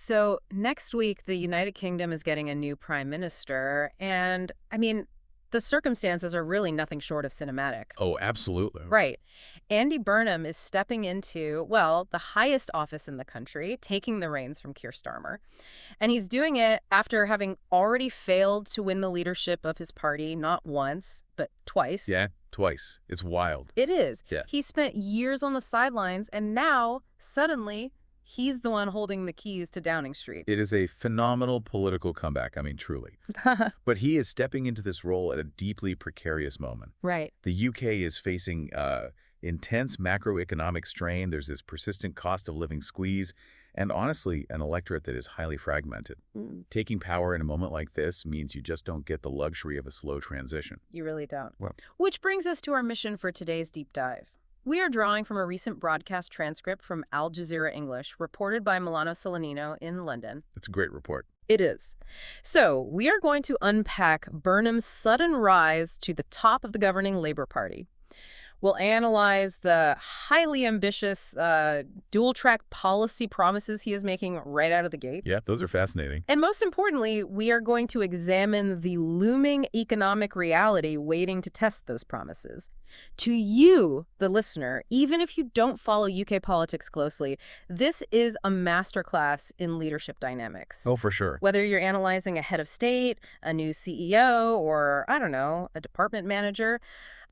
So next week, the United Kingdom is getting a new prime minister, and the circumstances are really nothing short of cinematic. Oh, absolutely. Right. Andy Burnham is stepping into, well, the highest office in the country, taking the reins from Keir Starmer. And he's doing it after having already failed to win the leadership of his party not once, but twice. Yeah, twice. It's wild. It is. Yeah. He spent years on the sidelines, and now, suddenly, he's the one holding the keys to Downing Street. It is a phenomenal political comeback, truly. But he is stepping into this role at a deeply precarious moment. Right. The UK is facing intense macroeconomic strain. There's this persistent cost of living squeeze, and honestly, an electorate that is highly fragmented. Taking power in a moment like this means you just don't get the luxury of a slow transition. You really don't. Well, Which brings us to our mission for today's deep dive. We are drawing from a recent broadcast transcript from Al Jazeera English, reported by Milano Solanino in London. it's a great report. It is. So, we are going to unpack Burnham's sudden rise to the top of the governing Labour Party. We'll analyze the highly ambitious dual-track policy promises he is making right out of the gate. Yeah, those are fascinating. And most importantly, we are going to examine the looming economic reality waiting to test those promises. To you, the listener, even if you don't follow UK politics closely, this is a masterclass in leadership dynamics. Oh, for sure. Whether you're analyzing a head of state, a new CEO, or, I don't know, a department manager,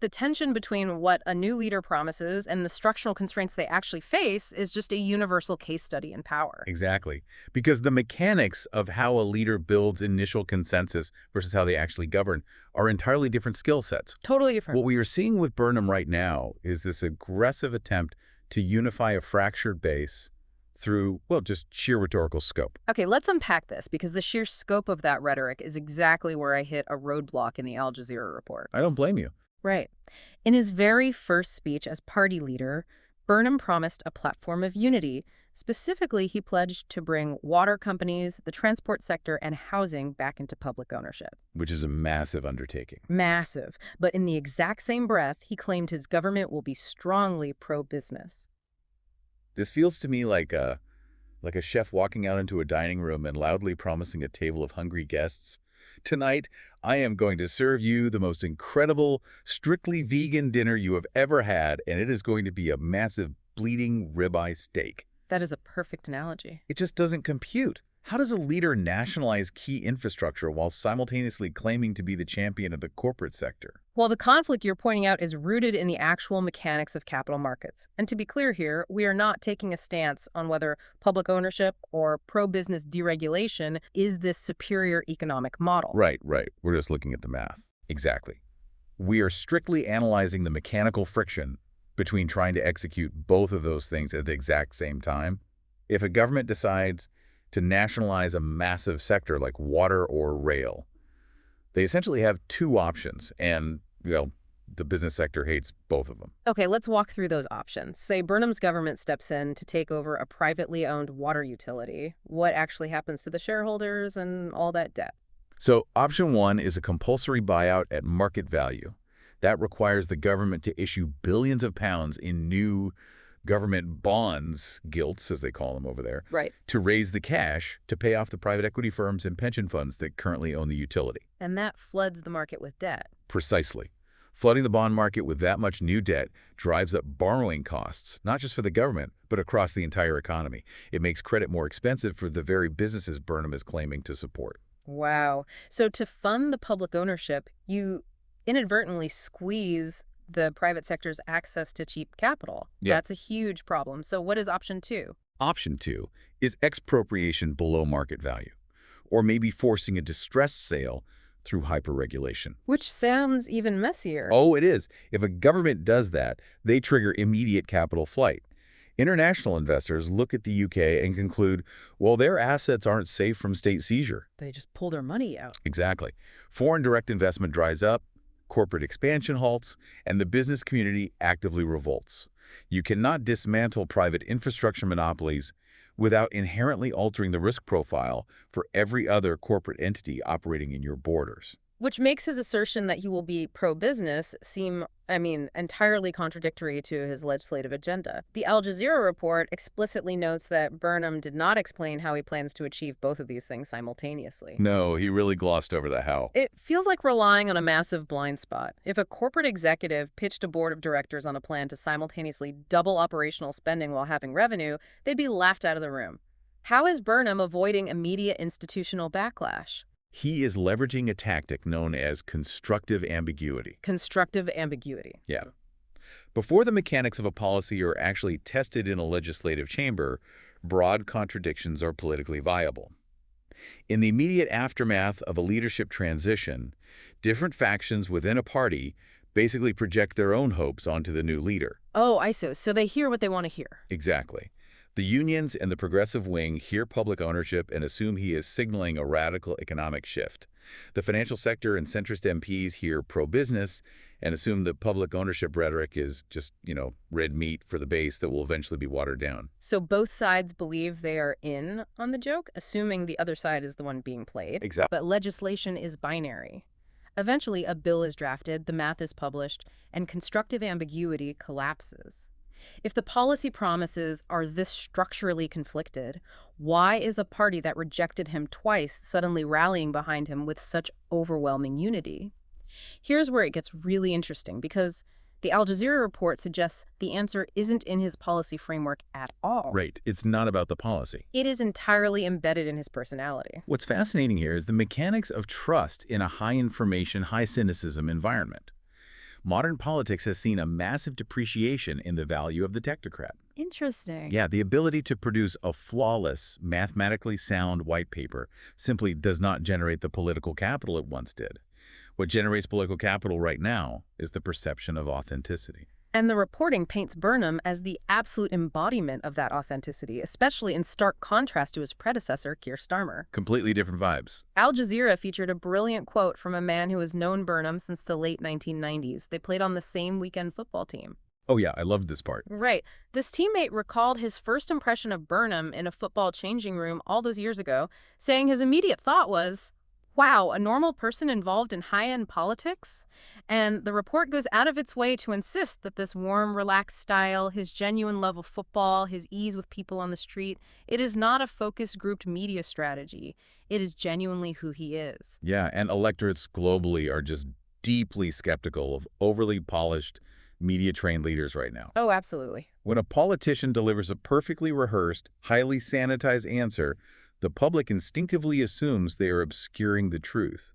the tension between what a new leader promises and the structural constraints they actually face is just a universal case study in power. Exactly. Because the mechanics of how a leader builds initial consensus versus how they actually govern are entirely different skill sets. Totally different. What we are seeing with Burnham right now is this aggressive attempt to unify a fractured base through, well, just sheer rhetorical scope. Okay, let's unpack this, because the sheer scope of that rhetoric is exactly where I hit a roadblock in the Al Jazeera report. I don't blame you. Right. In his very first speech as party leader, Burnham promised a platform of unity. Specifically, he pledged to bring water companies, the transport sector, and housing back into public ownership. Which is a massive undertaking. Massive. But in the exact same breath, he claimed his government will be strongly pro-business. This feels to me like a chef walking out into a dining room and loudly promising a table of hungry guests. Tonight, I am going to serve you the most incredible, strictly vegan dinner you have ever had, and it is going to be a massive bleeding ribeye steak. That is a perfect analogy. It just doesn't compute. How does a leader nationalize key infrastructure while simultaneously claiming to be the champion of the corporate sector? Well, the conflict you're pointing out is rooted in the actual mechanics of capital markets. And to be clear here, we are not taking a stance on whether public ownership or pro-business deregulation is this superior economic model. Right. We're just looking at the math. Exactly. We are strictly analyzing the mechanical friction between trying to execute both of those things at the exact same time. If a government decides to nationalize a massive sector like water or rail, they essentially have two options, and, the business sector hates both of them. Okay, let's walk through those options. Say Burnham's government steps in to take over a privately owned water utility. What actually happens to the shareholders and all that debt? So option one is a compulsory buyout at market value. That requires the government to issue billions of pounds in new government bonds, gilts as they call them over there, Right. to raise the cash to pay off the private equity firms and pension funds that currently own the utility. And that floods the market with debt. Precisely. Flooding the bond market with that much new debt drives up borrowing costs, not just for the government, but across the entire economy. It makes credit more expensive for the very businesses Burnham is claiming to support. Wow. So to fund the public ownership, you inadvertently squeeze the private sector's access to cheap capital. Yeah. That's a huge problem. So what is option two? Option two is expropriation below market value, or maybe forcing a distressed sale through hyperregulation. Which sounds even messier. Oh, it is. If a government does that, they trigger immediate capital flight. International investors look at the UK and conclude, well, their assets aren't safe from state seizure. They just pull their money out. Exactly. Foreign direct investment dries up, corporate expansion halts, and the business community actively revolts. You cannot dismantle private infrastructure monopolies without inherently altering the risk profile for every other corporate entity operating in your borders. Which makes his assertion that he will be pro-business seem, entirely contradictory to his legislative agenda. The Al Jazeera report explicitly notes that Burnham did not explain how he plans to achieve both of these things simultaneously. No, he really glossed over the how. It feels like relying on a massive blind spot. If a corporate executive pitched a board of directors on a plan to simultaneously double operational spending while having revenue, they'd be laughed out of the room. How is Burnham avoiding immediate institutional backlash? He is leveraging a tactic known as constructive ambiguity. Constructive ambiguity. Yeah. Before the mechanics of a policy are actually tested in a legislative chamber, broad contradictions are politically viable. In the immediate aftermath of a leadership transition, different factions within a party basically project their own hopes onto the new leader. Oh, I see. So they hear what they want to hear. Exactly. The unions and the progressive wing hear public ownership and assume he is signaling a radical economic shift. The financial sector and centrist MPs hear pro-business and assume that public ownership rhetoric is just, red meat for the base that will eventually be watered down. So both sides believe they are in on the joke, assuming the other side is the one being played. Exactly. But legislation is binary. Eventually, a bill is drafted, the math is published, and constructive ambiguity collapses. If the policy promises are this structurally conflicted, why is a party that rejected him twice suddenly rallying behind him with such overwhelming unity? Here's where it gets really interesting, because the Al Jazeera report suggests the answer isn't in his policy framework at all. Right. It's not about the policy. It is entirely embedded in his personality. What's fascinating here is the mechanics of trust in a high-information, high-cynicism environment. Modern politics has seen a massive depreciation in the value of the technocrat. Interesting. Yeah, the ability to produce a flawless, mathematically sound white paper simply does not generate the political capital it once did. What generates political capital right now is the perception of authenticity. And the reporting paints Burnham as the absolute embodiment of that authenticity, especially in stark contrast to his predecessor, Keir Starmer. Completely different vibes. Al Jazeera featured a brilliant quote from a man who has known Burnham since the late 1990s. They played on the same weekend football team. Oh yeah, I loved this part. Right. This teammate recalled his first impression of Burnham in a football changing room all those years ago, saying his immediate thought was, wow, a normal person involved in high-end politics? And the report goes out of its way to insist that this warm, relaxed style, his genuine love of football, his ease with people on the street, it is not a focus-grouped media strategy. It is genuinely who he is. Yeah, and electorates globally are just deeply skeptical of overly polished, media-trained leaders right now. Oh, absolutely. When a politician delivers a perfectly rehearsed, highly sanitized answer, the public instinctively assumes they are obscuring the truth.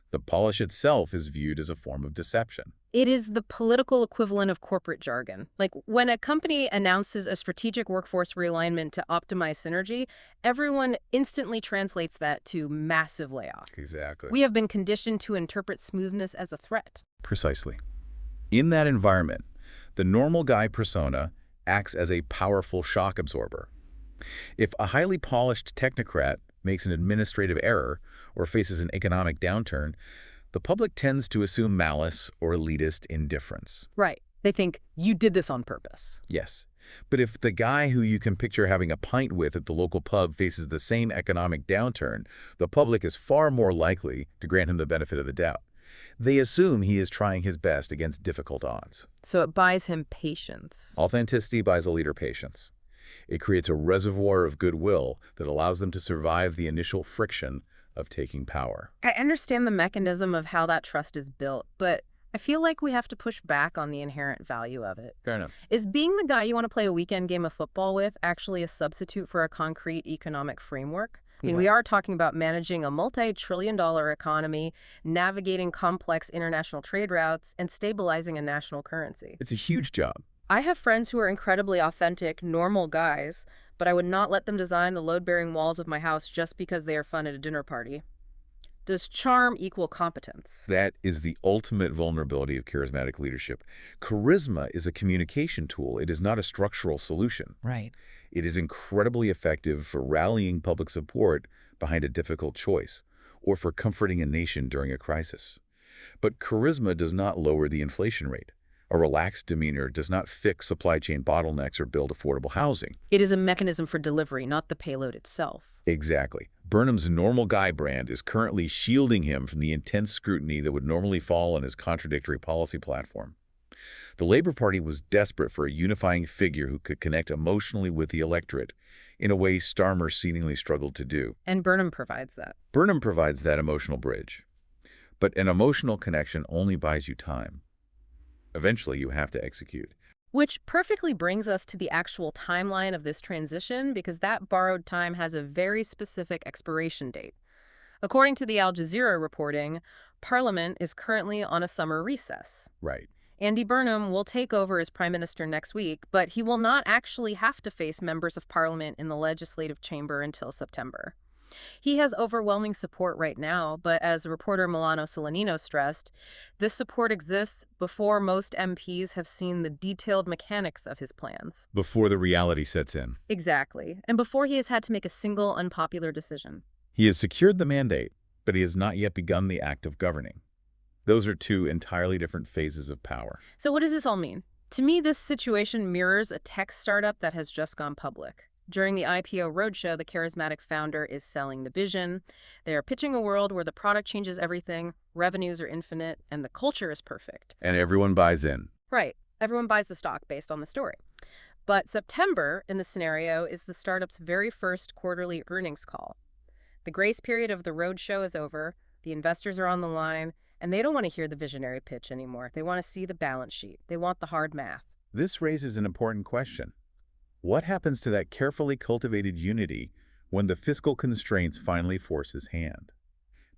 The polish itself is viewed as a form of deception. It is the political equivalent of corporate jargon. Like when a company announces a strategic workforce realignment to optimize synergy, everyone instantly translates that to massive layoff. Exactly. We have been conditioned to interpret smoothness as a threat. Precisely. In that environment, the normal guy persona acts as a powerful shock absorber. If a highly polished technocrat makes an administrative error or faces an economic downturn, the public tends to assume malice or elitist indifference. Right. They think, you did this on purpose. Yes. But if the guy who you can picture having a pint with at the local pub faces the same economic downturn, the public is far more likely to grant him the benefit of the doubt. They assume he is trying his best against difficult odds. So it buys him patience. Authenticity buys a leader patience. It creates a reservoir of goodwill that allows them to survive the initial friction of taking power. I understand the mechanism of how that trust is built, but I feel like we have to push back on the inherent value of it. Fair enough. Is being the guy you want to play a weekend game of football with actually a substitute for a concrete economic framework? I mean, we are talking about managing a multi-trillion-dollar economy, navigating complex international trade routes, and stabilizing a national currency. It's a huge job. I have friends who are incredibly authentic, normal guys, but I would not let them design the load-bearing walls of my house just because they are fun at a dinner party. Does charm equal competence? That is the ultimate vulnerability of charismatic leadership. Charisma is a communication tool. It is not a structural solution. Right. It is incredibly effective for rallying public support behind a difficult choice or for comforting a nation during a crisis. But charisma does not lower the inflation rate. A relaxed demeanor does not fix supply chain bottlenecks or build affordable housing. It is a mechanism for delivery, not the payload itself. Exactly. Burnham's normal guy brand is currently shielding him from the intense scrutiny that would normally fall on his contradictory policy platform. The Labour Party was desperate for a unifying figure who could connect emotionally with the electorate, in a way Starmer seemingly struggled to do. And Burnham provides that. Burnham provides that emotional bridge. But an emotional connection only buys you time. Eventually, you have to execute. Which perfectly brings us to the actual timeline of this transition, because that borrowed time has a very specific expiration date. According to the Al Jazeera reporting, Parliament is currently on a summer recess. Right. Andy Burnham will take over as Prime Minister next week, but he will not actually have to face members of Parliament in the legislative chamber until September. He has overwhelming support right now, but as reporter Milano Solanino stressed, this support exists before most MPs have seen the detailed mechanics of his plans. Before the reality sets in. Exactly, and before he has had to make a single unpopular decision. He has secured the mandate, but he has not yet begun the act of governing. Those are two entirely different phases of power. So what does this all mean? To me, this situation mirrors a tech startup that has just gone public. During the IPO roadshow, the charismatic founder is selling the vision. They are pitching a world where the product changes everything, revenues are infinite, and the culture is perfect. And everyone buys in. Right. Everyone buys the stock based on the story. But September, in the scenario, is the startup's very first quarterly earnings call. The grace period of the roadshow is over, the investors are on the line, and they don't want to hear the visionary pitch anymore. They want to see the balance sheet. They want the hard math. This raises an important question. What happens to that carefully cultivated unity when the fiscal constraints finally force his hand?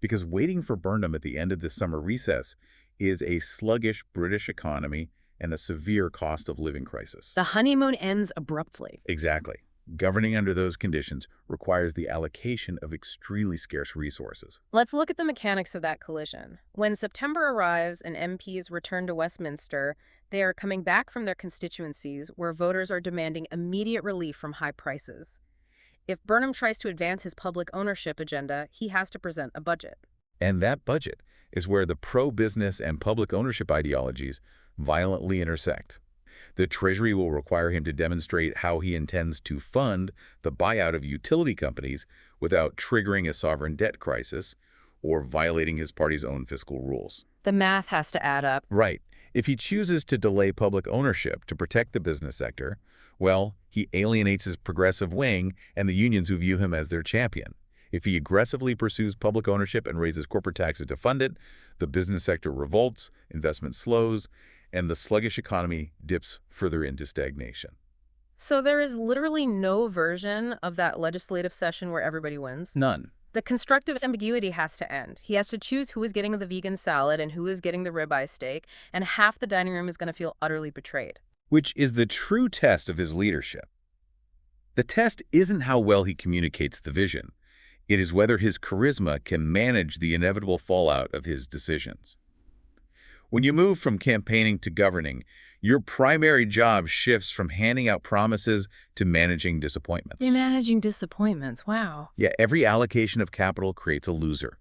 Because waiting for Burnham at the end of this summer recess is a sluggish British economy and a severe cost of living crisis. The honeymoon ends abruptly. Exactly. Governing under those conditions requires the allocation of extremely scarce resources. Let's look at the mechanics of that collision. When September arrives and MPs return to Westminster, they are coming back from their constituencies where voters are demanding immediate relief from high prices. If Burnham tries to advance his public ownership agenda, he has to present a budget. And that budget is where the pro-business and public ownership ideologies violently intersect. The Treasury will require him to demonstrate how he intends to fund the buyout of utility companies without triggering a sovereign debt crisis or violating his party's own fiscal rules. The math has to add up. Right. If he chooses to delay public ownership to protect the business sector, well, he alienates his progressive wing and the unions who view him as their champion. If he aggressively pursues public ownership and raises corporate taxes to fund it, the business sector revolts, investment slows, and the sluggish economy dips further into stagnation. So there is literally no version of that legislative session where everybody wins? None. The constructive ambiguity has to end. He has to choose who is getting the vegan salad and who is getting the ribeye steak, and half the dining room is going to feel utterly betrayed. Which is the true test of his leadership. The test isn't how well he communicates the vision. It is whether his charisma can manage the inevitable fallout of his decisions. When you move from campaigning to governing, your primary job shifts from handing out promises to managing disappointments. Managing disappointments, wow. Yeah, every allocation of capital creates a loser.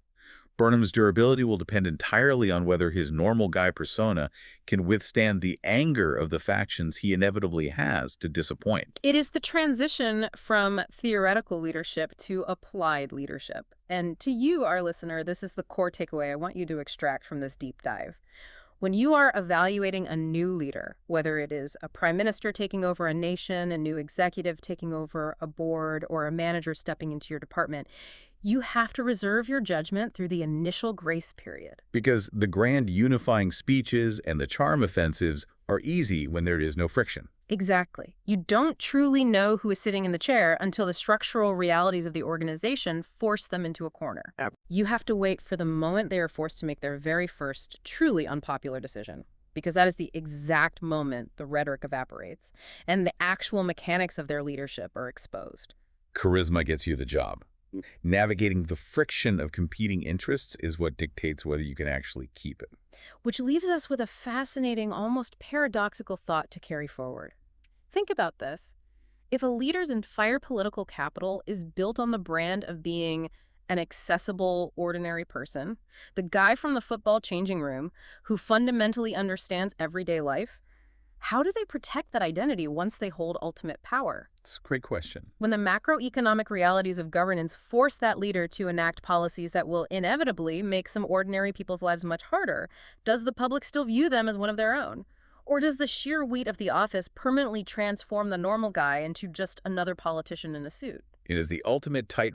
Burnham's durability will depend entirely on whether his normal guy persona can withstand the anger of the factions he inevitably has to disappoint. It is the transition from theoretical leadership to applied leadership. And to you, our listener, this is the core takeaway I want you to extract from this deep dive. When you are evaluating a new leader, whether it is a prime minister taking over a nation, a new executive taking over a board, or a manager stepping into your department, you have to reserve your judgment through the initial grace period. Because the grand unifying speeches and the charm offensives are easy when there is no friction. Exactly. You don't truly know who is sitting in the chair until the structural realities of the organization force them into a corner. You have to wait for the moment they are forced to make their very first truly unpopular decision, because that is the exact moment the rhetoric evaporates and the actual mechanics of their leadership are exposed. Charisma gets you the job. Navigating the friction of competing interests is what dictates whether you can actually keep it. Which leaves us with a fascinating, almost paradoxical thought to carry forward. Think about this. If a leader's entire political capital is built on the brand of being an accessible, ordinary person, the guy from the football changing room who fundamentally understands everyday life, How do they protect that identity once they hold ultimate power? It's a great question. When the macroeconomic realities of governance force that leader to enact policies that will inevitably make some ordinary people's lives much harder, does the public still view them as one of their own? Or does the sheer weight of the office permanently transform the normal guy into just another politician in a suit? It is the ultimate tight